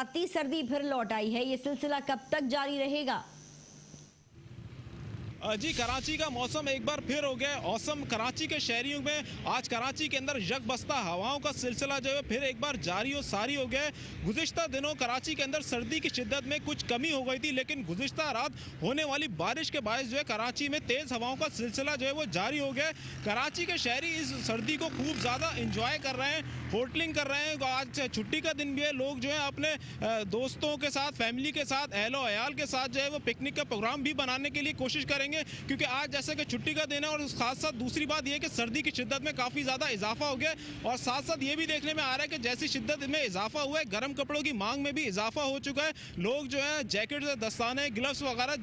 आती सर्दी फिर लौट आई है। ये सिलसिला कब तक जारी रहेगा? जी, कराची का मौसम एक बार फिर हो गया औसम। कराची के शहरियों में आज कराची के अंदर यकबस्ता हवाओं का सिलसिला जो है फिर एक बार जारी और सारी हो गया है। गुज़िश्ता दिनों कराची के अंदर सर्दी की शिद्दत में कुछ कमी हो गई थी, लेकिन गुज़िश्ता रात होने वाली बारिश के बायस जो है कराची में तेज़ हवाओं का सिलसिला जो है वो जारी हो गया है। कराची के शहरी इस सर्दी को खूब ज़्यादा इंजॉय कर रहे हैं, होटलिंग कर रहे हैं। आज छुट्टी का दिन भी है, लोग जो है अपने दोस्तों के साथ, फैमिली के साथ, अहलो अयाल के साथ जो है वो पिकनिक का प्रोग्राम भी बनाने के लिए कोशिश करेंगे, क्योंकि आज जैसे कि छुट्टी का दिन है। और साथ साथ दूसरी बात यह कि सर्दी की शिद्दत में काफ़ी ज़्यादा इजाफा हो गया और साथ साथ ये भी देखने में आ रहा है कि जैसी शिद्दत में इजाफा हुआ है, गर्म कपड़ों की मांग में भी इजाफा हो चुका है। लोग जो है जैकेट, दस्ताने, ग्लव्स वगैरह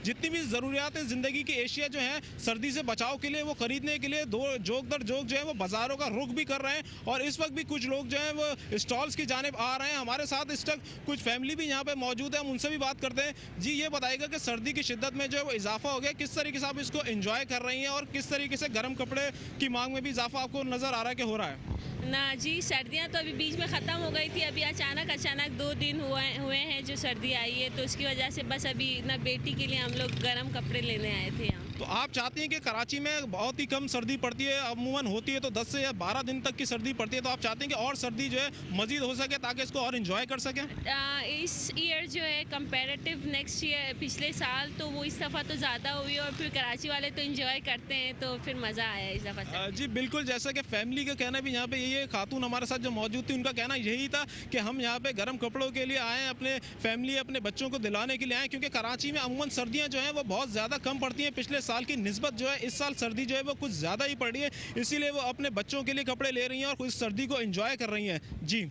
जितनी भी ज़रूरियात ज़िंदगी की एशिया जो है सर्दी से बचाव के लिए वो खरीदने के लिए जोक दर जोक जो है वो बाज़ारों का रुख भी कर रहे हैं। और इस वक्त भी कुछ लोग जो है वो स्टॉल्स की जानिब आ रहे हैं। हमारे साथ इस वक्त कुछ फैमिली भी यहाँ पे मौजूद है, हम उनसे भी बात करते हैं। जी, ये बताइएगा कि सर्दी की शिद्दत में जो है वो इजाफा हो गया, किस तरीके से आप इसको एंजॉय कर रही हैं और किस तरीके से गर्म कपड़े की मांग में भी इजाफा आपको नजर आ रहा है कि हो रहा है? ना जी, सर्दियां तो अभी बीच में ख़त्म हो गई थी। अभी अचानक 2 दिन हुए हैं जो सर्दी आई है, तो उसकी वजह से बस अभी ना बेटी के लिए हम लोग गर्म कपड़े लेने आए थे यहाँ। तो आप चाहती हैं कि कराची में बहुत ही कम सर्दी पड़ती है, अमूमन होती है तो 10 से या 12 दिन तक की सर्दी पड़ती है, तो आप चाहते हैं कि और सर्दी जो है मजीद हो सके ताकि इसको और एंजॉय कर सकें? इस ईयर जो है कंपैरेटिव नेक्स्ट ईयर, पिछले साल तो वो इस दफ़ा तो ज़्यादा हुई और फिर कराची वाले तो एंजॉय करते हैं, तो फिर मज़ा आया इस दफ़ा। जी बिल्कुल, जैसा कि फैमिली का कहना भी यहाँ पे ये खातून हमारे साथ जो मौजूद थी, उनका कहना यही था कि हम यहाँ पे गर्म कपड़ों के लिए आए, अपने फैमिली, अपने बच्चों को दिलाने के लिए आए, क्योंकि कराची में अमूमन सर्दियाँ जो हैं वो बहुत ज़्यादा कम पड़ती हैं। पिछले साल की निस्बत जो है इस साल सर्दी जो है वो कुछ ज़्यादा ही पड़ रही है, इसीलिए वो अपने बच्चों के लिए कपड़े ले रही हैं और इस सर्दी को एंजॉय कर रही हैं। जी।